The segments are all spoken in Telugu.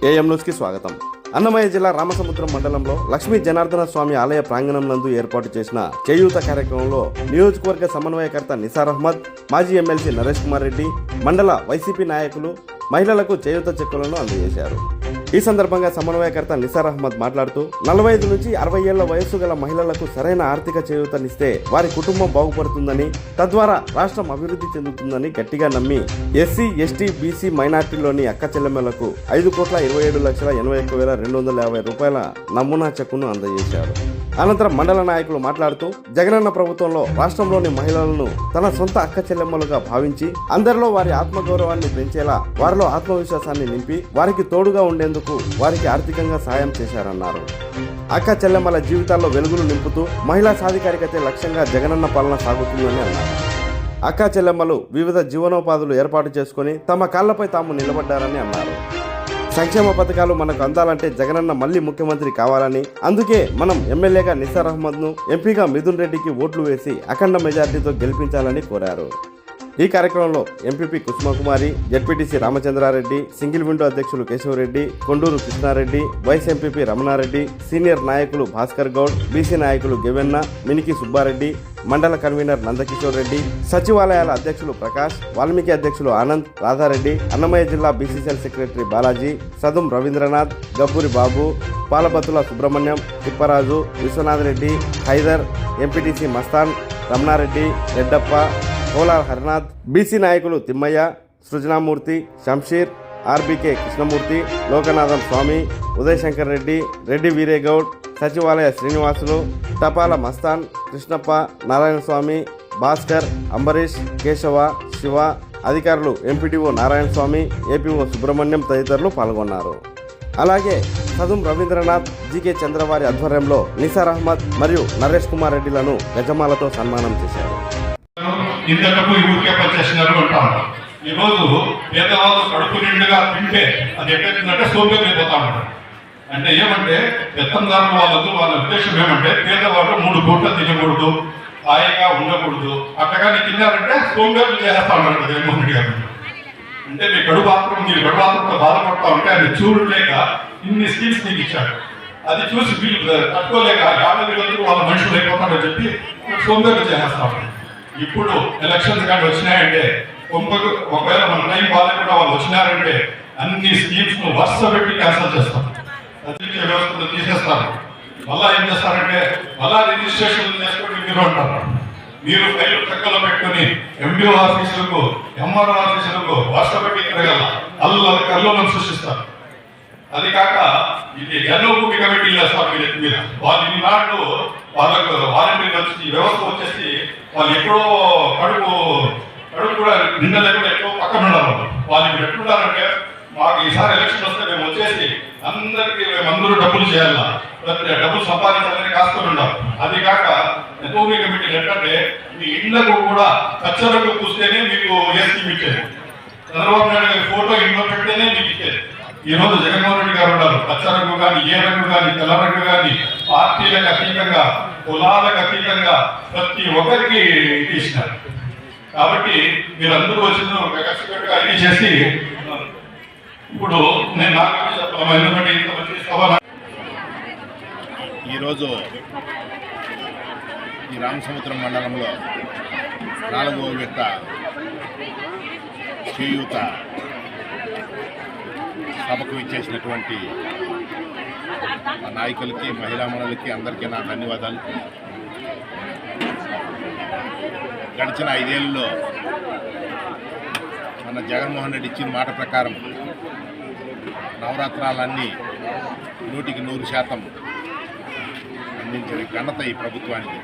ఏఎం న్యూస్కి స్వాగతం. అన్నమయ్య జిల్లా రామసముద్రం మండలంలో లక్ష్మీ జనార్దన స్వామి ఆలయ ప్రాంగణం నందు ఏర్పాటు చేసిన చేయూత కార్యక్రమంలో నియోజకవర్గ సమన్వయకర్త నిసార్ అహ్మద్, మాజీ ఎమ్మెల్సీ నరేష్ కుమార్ రెడ్డి, మండల వైసీపీ నాయకులు మహిళలకు చేయూత చెక్కులను అందజేశారు. ఈ సందర్భంగా సమన్వయకర్త నిసార్ అహ్మద్ మాట్లాడుతూ 45 నుంచి 60 ఏళ్ల వయస్సు గల మహిళలకు సరైన ఆర్థిక చేయూతనిస్తే వారి కుటుంబం బాగుపడుతుందని, తద్వారా రాష్ట్రం అభివృద్ధి చెందుతుందని గట్టిగా నమ్మి ఎస్సీ, ఎస్టీ, బీసీ మైనార్టీలోని అక్క చెల్లెమ్మలకు 5,27,81,250 రూపాయల నమూనా చెక్కును అందజేశారు. అనంతరం మండల నాయకులు మాట్లాడుతూ జగనన్న ప్రభుత్వంలో రాష్ట్రంలోని మహిళలను తన సొంత అక్క చెల్లెమ్మలుగా భావించి అందరిలో వారి ఆత్మగౌరవాన్ని పెంచేలా వారిలో ఆత్మవిశ్వాసాన్ని నింపి వారికి తోడుగా ఉండేందుకు వారికి ఆర్థికంగా సాయం చేశారన్నారు. అక్క చెల్లెమ్మల జీవితాల్లో వెలుగులు నింపుతూ మహిళా సాధికారికతే లక్ష్యంగా జగనన్న పాలన సాగుతుందని అన్నారు. అక్క చెల్లెమ్మలు వివిధ జీవనోపాధులు ఏర్పాటు చేసుకుని తమ కాళ్లపై తాము నిలబడ్డారని అన్నారు. సంక్షేమ పథకాలు మనకు అందాలంటే జగనన్న మళ్లీ ముఖ్యమంత్రి కావాలని, అందుకే మనం ఎమ్మెల్యేగా నిసార్ అహ్మద్ను, ఎంపీగా మిథున్ రెడ్డికి ఓట్లు వేసి అఖండ మెజార్టీతో గెలిపించాలని కోరారు. ఈ కార్యక్రమంలో MPP Kusumakumari, ZPTC Ramachandra Reddy, single window అధ్యక్షులు Keshava Reddy, Konduru Krishna Reddy, vice MPP Ramana Reddy, senior నాయకులు భాస్కర్ గౌడ్, బీసీ నాయకులు గెవెన్న, మినికి సుబ్బారెడ్డి, మండల కన్వీనర్ నందకిషోర్ రెడ్డి, సచివాలయాల అధ్యక్షులు ప్రకాష్, వాల్మీకి అధ్యక్షులు ఆనంద్, రాధారెడ్డి, అన్నమయ్య జిల్లా బీసీసీఎల్ సెక్రటరీ బాలాజీ, సదుం రవీంద్రనాథ్, గబ్బూరి బాబు, పాలబత్తుల సుబ్రహ్మణ్యం, తిప్పరాజు, విశ్వనాథ్ రెడ్డి, హైదర్, ఎంపీటీసీ మస్తాన్, రమణారెడ్డి, రెడ్డప్ప, కోలార్ హరినాథ్, బీసీ నాయకులు తిమ్మయ్య, సృజనామూర్తి, శంషీర్, ఆర్బీకే కృష్ణమూర్తి, లోకనాథం స్వామి, ఉదయశంకర్ రెడ్డి, రెడ్డి వీరేగౌడ్, సచివాలయ శ్రీనివాసులు, టపాల మస్తాన్, కృష్ణప్ప, నారాయణస్వామి, భాస్కర్, అంబరీష్, కేశవ, శివ, అధికారులు ఎంపీటీఓ నారాయణస్వామి, ఏపీఓ సుబ్రహ్మణ్యం తదితరులు పాల్గొన్నారు. అలాగే సదుం రవీంద్రనాథ్, జీకే చంద్రవారి ఆధ్వర్యంలో నిసార్ అహ్మద్ మరియు నరేష్ కుమార్ రెడ్డిలను గజమాలతో సన్మానం చేశారు. ఇంతకు ఊరికే పనిచేస్తున్నారు అంటారు. ఈరోజు పేదవాళ్ళు కడుపు నిండుగా తింటే అది ఎక్కడంటే సోంబేరిపోతా ఉంటారు. అంటే ఏమంటే పెత్తందారులు వాళ్ళ ఉద్దేశం ఏమంటే పేదవాళ్ళు 3 పూటలు తినకూడదు, హాయిగా ఉండకూడదు, అట్టగానే తిన్నారంటే సోంబేరులు చేస్తా ఉన్నారు జగన్మోహన్ రెడ్డి గారు. అంటే మీరు గడుబాత్రంతో బాధపడతా ఉంటే ఆయన చూడలేక ఇన్ని స్కీమ్స్ మీకు ఇచ్చారు. అది చూసి వీళ్ళు తట్టుకోలేక 50 రోజులు వాళ్ళ మనుషులు అయిపోతారని చెప్పి సోంబేరులు చేసేస్తా ఉంటారు. ఇప్పుడు ఎలక్షన్స్ కానీ వచ్చినాయంటే ఒకవేళ మన టైం బాగాలేకుండా వాళ్ళు వచ్చినారంటే అన్ని స్కీమ్స్ ను వరుస పెట్టి క్యాన్సిల్ చేస్తారు, వ్యవస్థలు తీసేస్తారు. మళ్ళా ఏం చేస్తారంటే మళ్ళా రిజిస్ట్రేషన్ చేసుకొని మీరు అంటారు. మీరు ఫైల్ చక్కలో పెట్టుకుని ఎండిఓ ఆఫీసులకు, ఎంఆర్ఓ ఆఫీసులకు వరుస పెట్టి తిరగల కల్లోలను సృష్టిస్తారు. అది కాక ఇది జన్మభూమి కమిటీలు వేస్తారు మీద. వాళ్ళు ఈనాడు వాళ్ళకు వాలంటీర్లు వచ్చి వ్యవస్థ వచ్చేసి వాళ్ళు ఎక్కడో కడుపు కూడా నిండా లేకుండా ఎక్కడో పక్కన ఉన్నారు. వాళ్ళు ఇప్పుడు ఎట్లున్నారంటే మాకు ఈసారి ఎలక్షన్ వస్తే మేము వచ్చేసి అందరూ డబ్బులు చేయాలా, డబ్బులు సంపాదించాలని కాసుకొని ఉన్నారు. అది కాక జన్మభూమి కమిటీలు ఏంటంటే మీ ఇళ్లకు కూడా కచ్చరకు చూస్తేనే మీకు ఏ స్కీమ్ ఇచ్చేది, చంద్రబాబు నాయుడు గారి ఫోటో ఇంట్లో పెడితేనే మీకు ఇచ్చేది. ఈ రోజు జగన్మోహన్ రెడ్డి గారు ఉన్నారు. పచ్చ రంగు కానీ, ఏ రంగు కానీ, తెల్ల రంగు కానీ, పార్టీలకు అతీతంగా, కులాలకు అతీతంగా ప్రతి ఒక్కరికి ఇచ్చినారు. కాబట్టి మీరందరూ వచ్చిన కష్టపడిగా ఇది చేసి ఇప్పుడు నేను నాకు చెప్పాను. ఎందుకంటే ఇంత మంచి సభ ఈరోజు ఈ రామసముద్రం మండలంలో 4వ విడత చేయూత సభకు ఇచ్చేసినటువంటి నాయకులకి, మహిళా మనులకి అందరికీ నా ధన్యవాదాలు. గడిచిన 5 ఏళ్ళలో మన జగన్మోహన్ రెడ్డి ఇచ్చిన మాట ప్రకారం నవరాత్రాలన్నీ 100కి 100% అందించిన ఘనత ఈ ప్రభుత్వానికి.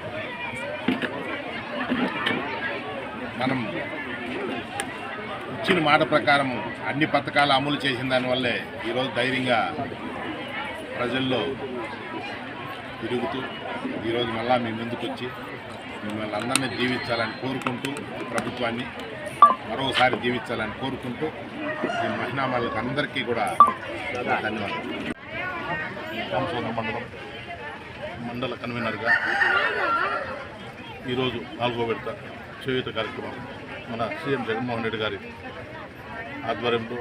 మనం ఇచ్చిన మాట ప్రకారం అన్ని పథకాలు అమలు చేసిన దానివల్లే ఈరోజు ధైర్యంగా ప్రజల్లో తిరుగుతూ ఈరోజు మళ్ళా మీ ముందుకు వచ్చి మిమ్మల్ని అందరినీ దీవించాలని కోరుకుంటూ, ప్రభుత్వాన్ని మరోసారి దీవించాలని కోరుకుంటూ ఈ మహిళామణులకు అందరికీ కూడా ధన్యవాదాలు. రామసముద్రం మండల కన్వీనర్గా ఈరోజు 4వ విడత చేయూత కార్యక్రమం మన సీఎం జగన్మోహన్ రెడ్డి గారి ఆధ్వర్యంలో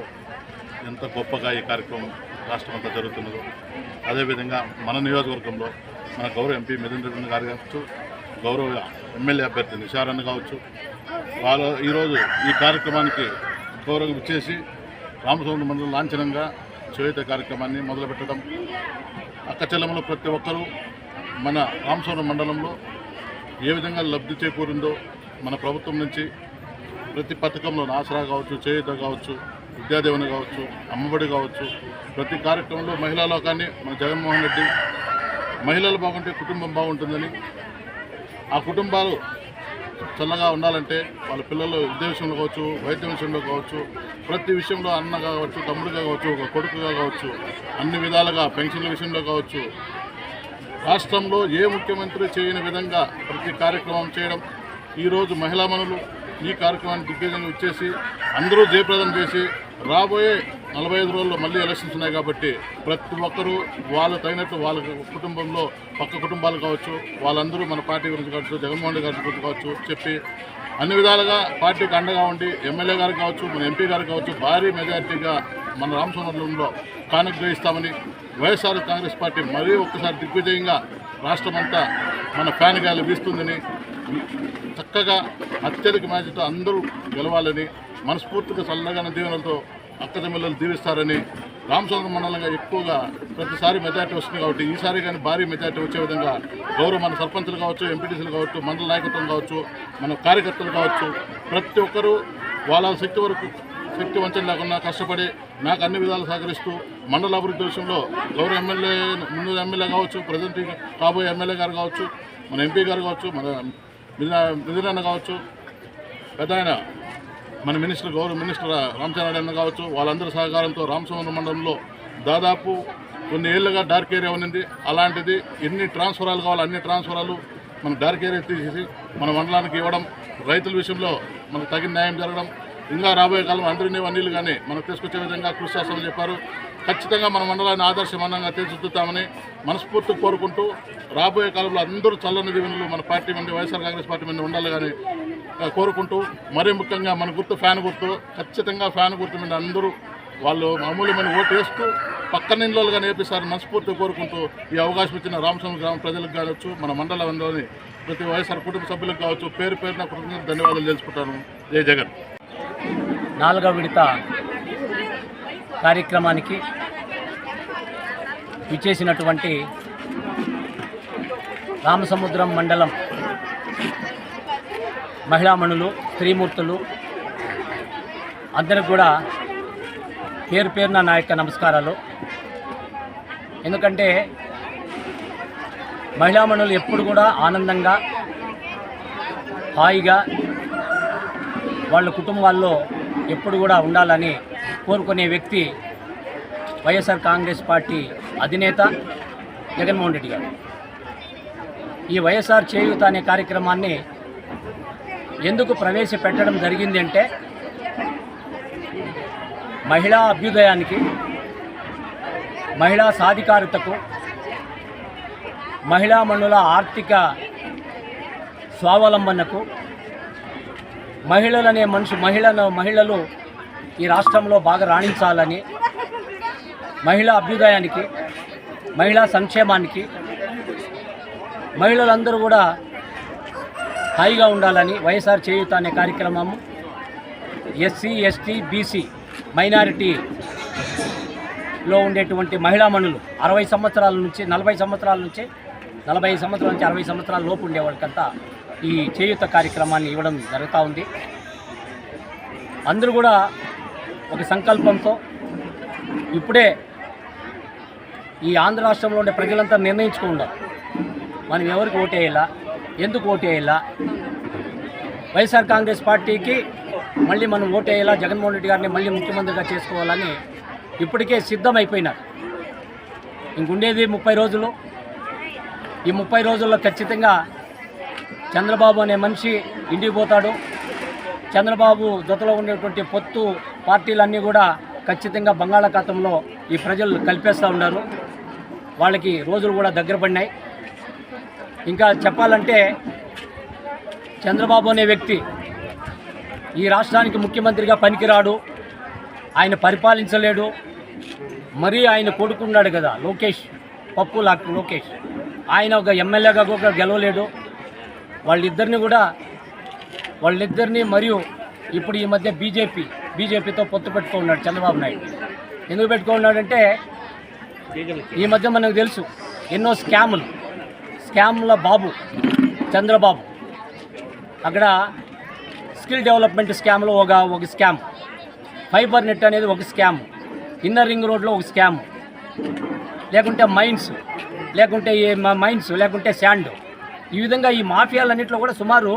ఎంత గొప్పగా ఈ కార్యక్రమం రాష్ట్రమంతా జరుగుతున్నదో అదేవిధంగా మన నియోజకవర్గంలో మన గౌరవ ఎంపీ మిథున్ రెడ్డి గారు కావచ్చు, గౌరవ ఎమ్మెల్యే అభ్యర్థి నిషారన్న కావచ్చు, వాళ్ళు ఈరోజు ఈ కార్యక్రమానికి గౌరవం ఇచ్చేసి రామసముద్రం మండలం లాంఛనంగా చేయూత కార్యక్రమాన్ని మొదలుపెట్టడం, అక్క చెల్లెమ్మలు ప్రతి ఒక్కరూ మన రామసముద్రం మండలంలో ఏ విధంగా లబ్ధి చేకూరిందో మన ప్రభుత్వం నుంచి ప్రతి పథకంలో ఆసరా కావచ్చు, చేయూత కావచ్చు, విద్యాదీవెన కావచ్చు, అమ్మఒడి కావచ్చు, ప్రతి కార్యక్రమంలో మహిళా లోకాన్ని మన జగన్మోహన్ రెడ్డి మహిళలు బాగుంటే కుటుంబం బాగుంటుందని, ఆ కుటుంబాలు చల్లగా ఉండాలంటే వాళ్ళ పిల్లలు విద్య విషయంలో కావచ్చు, వైద్య విషయంలో కావచ్చు, ప్రతి విషయంలో అన్న కావచ్చు, తమ్ముడుగా కావచ్చు, ఒక కొడుకుగా కావచ్చు, అన్ని విధాలుగా పెన్షన్ల విషయంలో కావచ్చు, రాష్ట్రంలో ఏ ముఖ్యమంత్రి చేయని విధంగా ప్రతి కార్యక్రమం చేయడం, ఈరోజు మహిళామణులు ఈ కార్యక్రమాన్ని దిగ్విజయంగా ఇచ్చేసి అందరూ జయప్రదం చేసి రాబోయే 45 రోజుల్లో మళ్ళీ ఎలక్షన్స్ ఉన్నాయి కాబట్టి ప్రతి ఒక్కరూ వాళ్ళ తగినట్టు వాళ్ళ కుటుంబంలో పక్క కుటుంబాలు కావచ్చు, వాళ్ళందరూ మన పార్టీ గురించి కావచ్చు, జగన్మోహన్ రెడ్డి గారి గురించి కావచ్చు చెప్పి అన్ని విధాలుగా పార్టీకి అండగా ఉండి ఎమ్మెల్యే గారు కావచ్చు, మన ఎంపీ గారు కావచ్చు భారీ మెజార్టీగా మన రామసముద్రంలో కానుగ్రహిస్తామని వైఎస్ఆర్ కాంగ్రెస్ పార్టీ మరీ ఒక్కసారి దిగ్విజయంగా రాష్ట్రమంతా మన ఫ్యాన్ గాలి వీస్తుందని, చక్కగా అత్యధిక మ్యాచ్తో అందరూ గెలవాలని మనస్ఫూర్తిగా చల్లగానే దీవెనలతో అక్కదమ్మిళ్ళలు దీవిస్తారని, రామచంద్ర మండలంగా ఎక్కువగా ప్రతిసారి మెజార్టీ వస్తుంది కాబట్టి ఈసారి కానీ భారీ మెజార్టీ వచ్చే విధంగా గౌరవ మన సర్పంచులు కావచ్చు, ఎంపీటీసీలు కావచ్చు, మండల నాయకత్వం కావచ్చు, మన కార్యకర్తలు కావచ్చు, ప్రతి ఒక్కరూ వాళ్ళ శక్తి వరకు శక్తి వంచన లేకుండా కష్టపడి నాకు అన్ని విధాలు సహకరిస్తూ మండల అభివృద్ధి విషయంలో గౌరవ ఎమ్మెల్యే ముందు ఎమ్మెల్యే కావచ్చు, ప్రజెంట్ కాబోయే ఎమ్మెల్యే గారు కావచ్చు, మన ఎంపీ గారు కావచ్చు, మన మిథునన్న కావచ్చు, పెద్ద ఆయన మన మినిస్టర్ గౌరవ మినిస్టర్ రామచంద్రన్న కావచ్చు, వాళ్ళందరి సహకారంతో రామసముద్రం మండలంలో దాదాపు కొన్ని ఏళ్ళుగా డార్క్ ఏరియా ఉన్నింది. అలాంటిది ఎన్ని ట్రాన్స్ఫరాలు కావాలో అన్ని ట్రాన్స్ఫరాలు మన డార్క్ ఏరియా తీసేసి మన మండలానికి ఇవ్వడం, రైతుల విషయంలో మనకు తగిన న్యాయం జరగడం, ఇంకా రాబోయే కాలం అందరినీ నీళ్ళు కానీ మనకు తీసుకొచ్చే విధంగా కృషి చేస్తామని చెప్పారు. ఖచ్చితంగా మన మండలాన్ని ఆదర్శమానంగా తీర్చిదిద్దుతామని మనస్ఫూర్తిగా కోరుకుంటూ రాబోయే కాలంలో అందరూ చల్లని దీవెనలు మన పార్టీ మంది వైఎస్ఆర్ కాంగ్రెస్ పార్టీ మంది ఉండాలి కానీ కోరుకుంటూ, మరీ ముఖ్యంగా మన గుర్తు ఫ్యాన్ గుర్తు, ఖచ్చితంగా ఫ్యాన్ గుర్తు మీద అందరూ వాళ్ళు అమూల్యమైన ఓటు వేస్తూ పక్కన ఇండ్లలో నేర్పిస్తారని మనస్ఫూర్తిగా కోరుకుంటూ ఈ అవకాశం ఇచ్చిన రామసముద్రం గ్రామ ప్రజలకు కావచ్చు, మన మండలంలోని ప్రతి వైఎస్ఆర్ కుటుంబ సభ్యులకు కావచ్చు పేరు పేరున కృతజ్ఞతలు ధన్యవాదాలు తెలుసుకుంటాను. జై జగన్. 4వ విడత కార్యక్రమానికి విచ్చేసినటువంటి రామసముద్రం మండలం మహిళామణులు, స్త్రీమూర్తులు అందరికి కూడా పేరు పేరున నా యొక్క నమస్కారాలు. ఎందుకంటే మహిళామణులు ఎప్పుడు కూడా ఆనందంగా హాయిగా వాళ్ళ కుటుంబాల్లో ఎప్పుడు కూడా ఉండాలని కోరుకునే వ్యక్తి వైఎస్ఆర్ కాంగ్రెస్ పార్టీ అధినేత జగన్మోహన్ రెడ్డి గారు. ఈ వైఎస్ఆర్ చేయూత అనే కార్యక్రమాన్ని ఎందుకు ప్రవేశపెట్టడం జరిగింది అంటే మహిళా అభ్యుదయానికి, మహిళా సాధికారతకు, మహిళామణుల ఆర్థిక స్వావలంబనకు, మహిళలు ఈ రాష్ట్రంలో బాగా రాణించాలని, మహిళా అభ్యుదయానికి, మహిళా సంక్షేమానికి, మహిళలందరూ కూడా హాయిగా ఉండాలని వైఎస్ఆర్ చేయూత అనే కార్యక్రమము ఎస్సీ, ఎస్టీ, బీసీ మైనారిటీలో ఉండేటువంటి మహిళామణులు 40 సంవత్సరాల నుంచి 40 సంవత్సరాల నుంచి 45 సంవత్సరాల నుంచి 60 సంవత్సరాల లోపు ఉండే వాళ్ళకంతా ఈ చేయూత కార్యక్రమాన్ని ఇవ్వడం జరుగుతూ ఉంది. అందరూ కూడా ఒక సంకల్పంతో ఇప్పుడే ఈ ఆంధ్ర రాష్ట్రంలో ఉండే ప్రజలంతా నిర్ణయించుకున్నారు మనం ఎవరికి ఓటేయాలా, ఎందుకు ఓటేయాలా, వైఎస్ఆర్ కాంగ్రెస్ పార్టీకి మళ్ళీ మనం ఓటేయాలా, జగన్మోహన్ రెడ్డి గారిని మళ్ళీ ముఖ్యమంత్రిగా చేసుకోవాలని ఇప్పటికే సిద్ధమైపోయినారు. ఇంకుండేది 30 రోజులు. ఈ 30 రోజుల్లో ఖచ్చితంగా చంద్రబాబు అనే మనిషి ఇంటికి పోతాడు. చంద్రబాబు జతలో ఉండేటువంటి పొత్తు పార్టీలన్నీ కూడా ఖచ్చితంగా బంగాళాఖాతంలో ఈ ప్రజలు కలిపేస్తూ ఉన్నారు. వాళ్ళకి రోజులు కూడా దగ్గర పడినాయి. ఇంకా చెప్పాలంటే చంద్రబాబు అనే వ్యక్తి ఈ రాష్ట్రానికి ముఖ్యమంత్రిగా పనికిరాడు, ఆయన పరిపాలించలేడు, మరీ ఆయన కొడుకున్నాడు కదా లోకేష్, పప్పు లోకేష్, ఆయన ఒక ఎమ్మెల్యేగా కూడా గెలవలేడు. వాళ్ళిద్దరిని మరియు ఇప్పుడు ఈ మధ్య బీజేపీతో పొత్తు పెట్టుకున్నాడు చంద్రబాబు నాయుడు. ఎందుకు పెట్టుకున్నాడంటే ఈ మధ్య మనకు తెలుసు ఎన్నో స్కామ్ల బాబు చంద్రబాబు. అక్కడ స్కిల్ డెవలప్మెంట్ స్కామ్లో ఒక స్కామ్, ఫైబర్ నెట్ అనేది ఒక స్కామ్, ఇన్నర్ రింగ్ రోడ్లో ఒక స్కామ్, లేకుంటే మైన్స్ లేకుంటే శాండ్. ఈ విధంగా ఈ మాఫియాలన్నింటిలో కూడా సుమారు